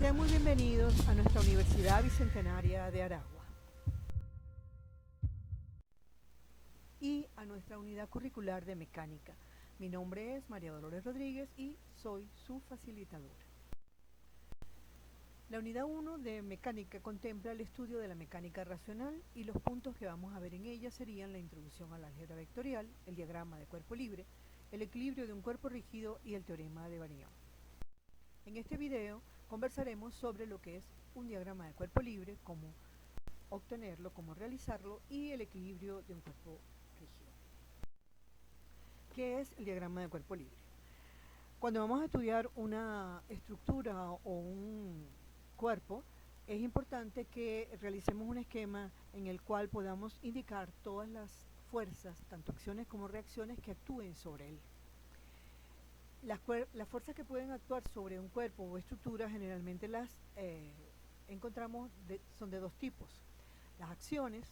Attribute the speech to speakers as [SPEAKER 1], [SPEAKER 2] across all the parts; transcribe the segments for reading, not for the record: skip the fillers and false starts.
[SPEAKER 1] Sean muy bienvenidos a nuestra Universidad Bicentenaria de Aragua y a nuestra unidad curricular de mecánica. Mi nombre es María Dolores Rodríguez y soy su facilitadora. La unidad 1 de mecánica contempla el estudio de la mecánica racional y los puntos que vamos a ver en ella serían la introducción al álgebra vectorial, el diagrama de cuerpo libre, el equilibrio de un cuerpo rígido y el teorema de Varignon. En este video conversaremos sobre lo que es un diagrama de cuerpo libre, cómo obtenerlo, cómo realizarlo y el equilibrio de un cuerpo rígido. ¿Qué es el diagrama de cuerpo libre? Cuando vamos a estudiar una estructura o un cuerpo, es importante que realicemos un esquema en el cual podamos indicar todas las fuerzas, tanto acciones como reacciones, que actúen sobre él. Las fuerzas que pueden actuar sobre un cuerpo o estructura generalmente las encontramos, son de dos tipos: las acciones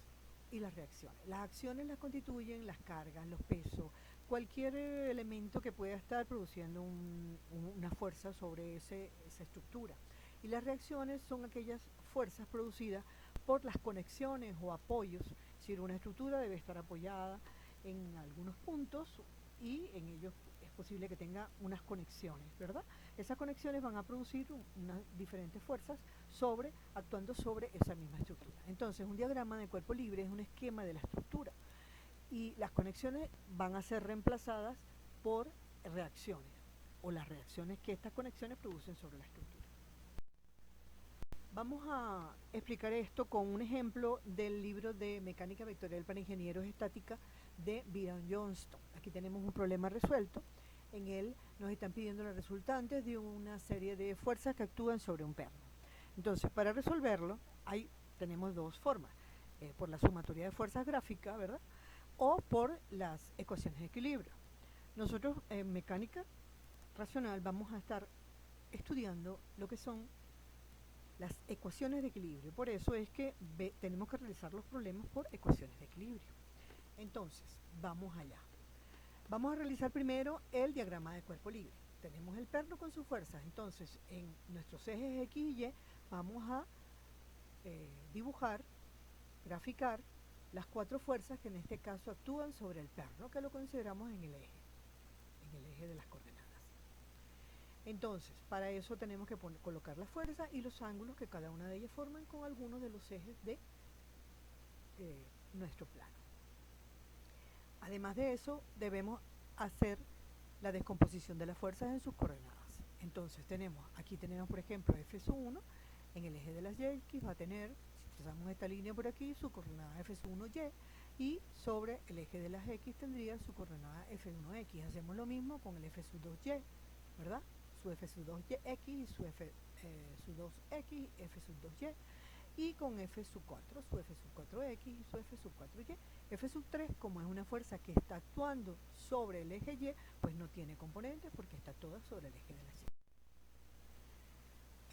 [SPEAKER 1] y las reacciones. Las acciones las constituyen las cargas, los pesos, cualquier elemento que pueda estar produciendo una fuerza sobre esa estructura. Y las reacciones son aquellas fuerzas producidas por las conexiones o apoyos. Es decir, una estructura debe estar apoyada en algunos puntos y en ellos es posible que tenga unas conexiones, ¿verdad? Esas conexiones van a producir unas diferentes fuerzas actuando sobre esa misma estructura. Entonces, un diagrama de cuerpo libre es un esquema de la estructura y las conexiones van a ser reemplazadas por reacciones o las reacciones que estas conexiones producen sobre la estructura. Vamos a explicar esto con un ejemplo del libro de Mecánica Vectorial para Ingenieros Estática de Byron Johnston. Aquí tenemos un problema resuelto. En él nos están pidiendo los resultantes de una serie de fuerzas que actúan sobre un perno. Entonces, para resolverlo, tenemos dos formas: por la sumatoria de fuerzas gráfica, ¿verdad?, o por las ecuaciones de equilibrio. Nosotros en mecánica racional vamos a estar estudiando lo que son las ecuaciones de equilibrio. Por eso es que tenemos que realizar los problemas por ecuaciones de equilibrio. Entonces, vamos allá. Vamos a realizar primero el diagrama de cuerpo libre. Tenemos el perno con sus fuerzas. Entonces, en nuestros ejes X y Y vamos a dibujar, graficar las cuatro fuerzas que en este caso actúan sobre el perno, que lo consideramos en el eje de las coordenadas. Entonces, para eso tenemos que colocar la fuerza y los ángulos que cada una de ellas forman con algunos de los ejes de nuestro plano. Además de eso, debemos hacer la descomposición de las fuerzas en sus coordenadas. Entonces, aquí tenemos, por ejemplo, F1 en el eje de las Y, va a tener, si trazamos esta línea por aquí, su coordenada F1Y, y sobre el eje de las X tendría su coordenada F1X. Hacemos lo mismo con el F2Y, ¿verdad? Su F2X y su F2X, F2Y, y con F4, su F4X y su F4Y. F3, como es una fuerza que está actuando sobre el eje Y, pues no tiene componentes porque está toda sobre el eje de la Y.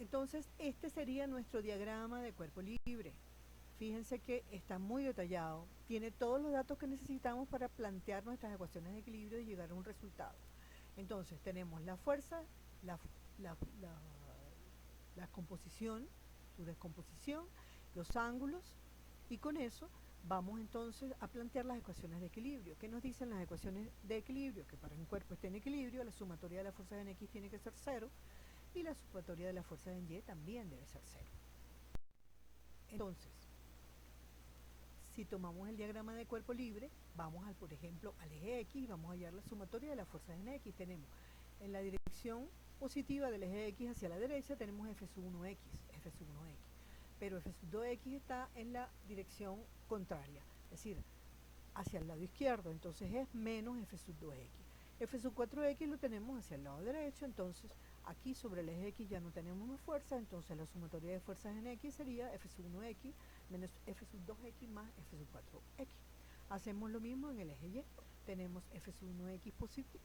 [SPEAKER 1] Entonces, este sería nuestro diagrama de cuerpo libre. Fíjense que está muy detallado, tiene todos los datos que necesitamos para plantear nuestras ecuaciones de equilibrio y llegar a un resultado. Entonces, tenemos la fuerza, la composición, su descomposición, los ángulos, y con eso vamos entonces a plantear las ecuaciones de equilibrio. ¿Qué nos dicen las ecuaciones de equilibrio? Que para un cuerpo esté en equilibrio, la sumatoria de las fuerzas en X tiene que ser 0 y la sumatoria de las fuerzas en Y también debe ser 0. Entonces, si tomamos el diagrama de cuerpo libre, vamos por ejemplo al eje X y vamos a hallar la sumatoria de las fuerzas en X. Tenemos en la dirección positiva del eje X hacia la derecha, tenemos F1X, pero F2X está en la dirección contraria, es decir, hacia el lado izquierdo, entonces es menos F2X. F4X lo tenemos hacia el lado derecho, entonces aquí sobre el eje X ya no tenemos más fuerza, entonces la sumatoria de fuerzas en X sería F1X menos F2X más F4X. Hacemos lo mismo en el eje Y. Tenemos F1Y positivo,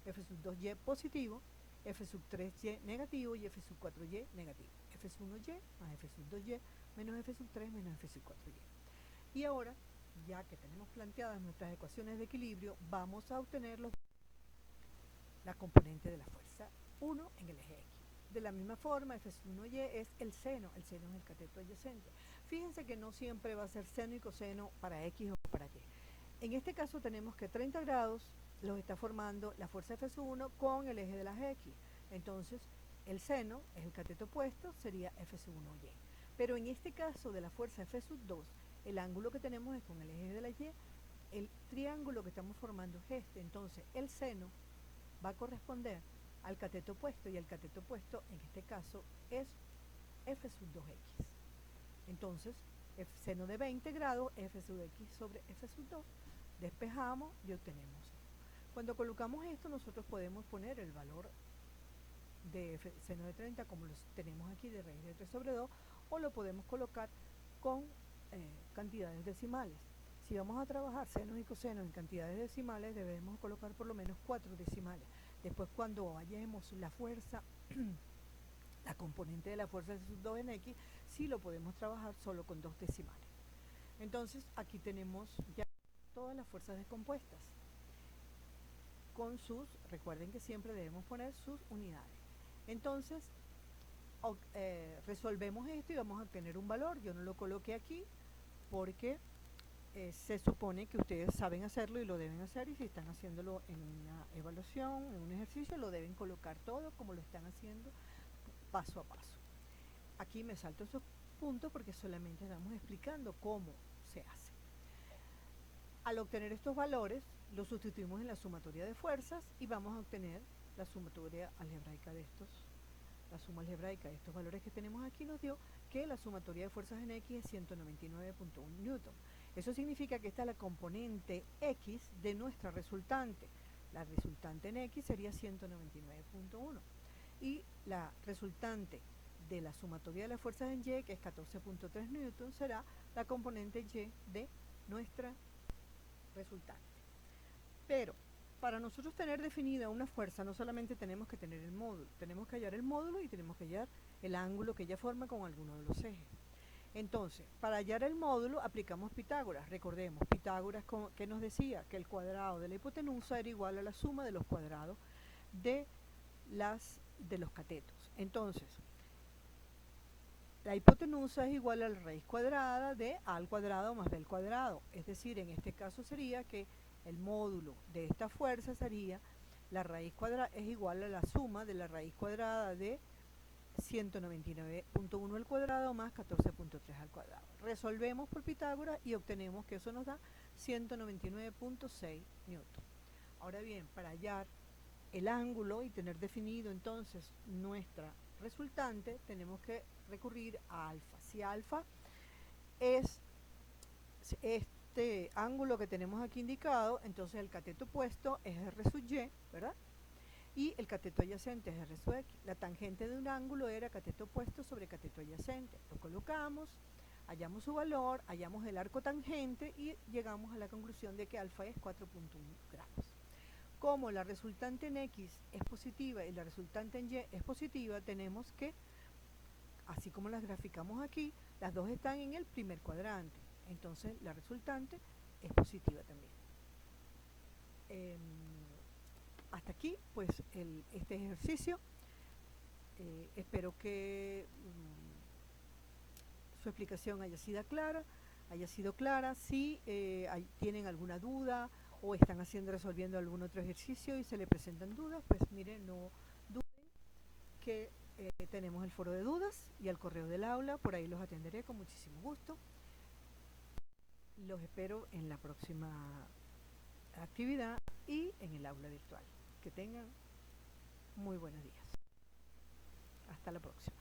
[SPEAKER 1] F2Y positivo, F3Y negativo y F4Y negativo. F1Y más F2Y menos F3 menos F4Y. Y ahora, ya que tenemos planteadas nuestras ecuaciones de equilibrio, vamos a obtener la componente de la fuerza 1 en el eje X. de la misma forma, F1y es el seno es el cateto adyacente. Fíjense que no siempre va a ser seno y coseno para X o para Y. En este caso tenemos que 30 grados los está formando la fuerza F1 con el eje de las X. Entonces, el seno es el cateto opuesto, sería F1y. Pero en este caso de la fuerza F2, el ángulo que tenemos es con el eje de la Y, el triángulo que estamos formando es este. Entonces, el seno va a corresponder al cateto opuesto, y el cateto opuesto en este caso es F sub 2x. Entonces, seno de 20 grados, F sub x sobre F sub 2, despejamos y obtenemos. Cuando colocamos esto, nosotros podemos poner el valor de seno de 30 como lo tenemos aquí de raíz de 3 sobre 2, o lo podemos colocar con cantidades decimales. Si vamos a trabajar senos y cosenos en cantidades decimales, debemos colocar por lo menos 4 decimales. Después, cuando hallemos la fuerza, la componente de la fuerza de sub 2 en X, sí lo podemos trabajar solo con 2 decimales. Entonces, aquí tenemos ya todas las fuerzas descompuestas con sus, recuerden que siempre debemos poner sus unidades. Entonces, resolvemos esto y vamos a obtener un valor. Yo no lo coloqué aquí porque se supone que ustedes saben hacerlo y lo deben hacer, y si están haciéndolo en una evaluación, en un ejercicio, lo deben colocar todo como lo están haciendo paso a paso. Aquí me salto esos puntos porque solamente estamos explicando cómo se hace. Al obtener estos valores, los sustituimos en la sumatoria de fuerzas y vamos a obtener la sumatoria algebraica de estos. La suma algebraica de estos valores que tenemos aquí nos dio que la sumatoria de fuerzas en X es 199.1 newton. Eso significa que esta es la componente X de nuestra resultante. La resultante en X sería 199.1. Y la resultante de la sumatoria de las fuerzas en Y, que es 14.3 newton, será la componente Y de nuestra resultante. Pero para nosotros tener definida una fuerza, no solamente tenemos que tener el módulo, tenemos que hallar el módulo y tenemos que hallar el ángulo que ella forma con alguno de los ejes. Entonces, para hallar el módulo aplicamos Pitágoras. Recordemos, Pitágoras que nos decía que el cuadrado de la hipotenusa era igual a la suma de los cuadrados de los catetos. Entonces, la hipotenusa es igual a la raíz cuadrada de a al cuadrado más b al cuadrado. Es decir, en este caso sería que el módulo de esta fuerza sería la raíz cuadrada es igual a la suma de la raíz cuadrada de 199.1 al cuadrado más 14.3 al cuadrado. Resolvemos por Pitágoras y obtenemos que eso nos da 199.6 newton. Ahora bien, para hallar el ángulo y tener definido entonces nuestra resultante, tenemos que recurrir a alfa. Si alfa es este ángulo que tenemos aquí indicado, entonces el cateto opuesto es R sub Y, ¿verdad? Y el cateto adyacente es R sub X. La tangente de un ángulo era cateto opuesto sobre cateto adyacente. Lo colocamos, hallamos su valor, hallamos el arco tangente y llegamos a la conclusión de que alfa es 4.1 grados. Como la resultante en X es positiva y la resultante en Y es positiva, tenemos que, así como las graficamos aquí, las dos están en el primer cuadrante. Entonces la resultante es positiva también. Hasta aquí pues este ejercicio. Espero que su explicación haya sido clara. Si tienen alguna duda o están resolviendo algún otro ejercicio y se le presentan dudas, pues miren, no duden que tenemos el foro de dudas y el correo del aula, por ahí los atenderé con muchísimo gusto. Los espero en la próxima actividad y en el aula virtual. Que tengan muy buenos días. Hasta la próxima.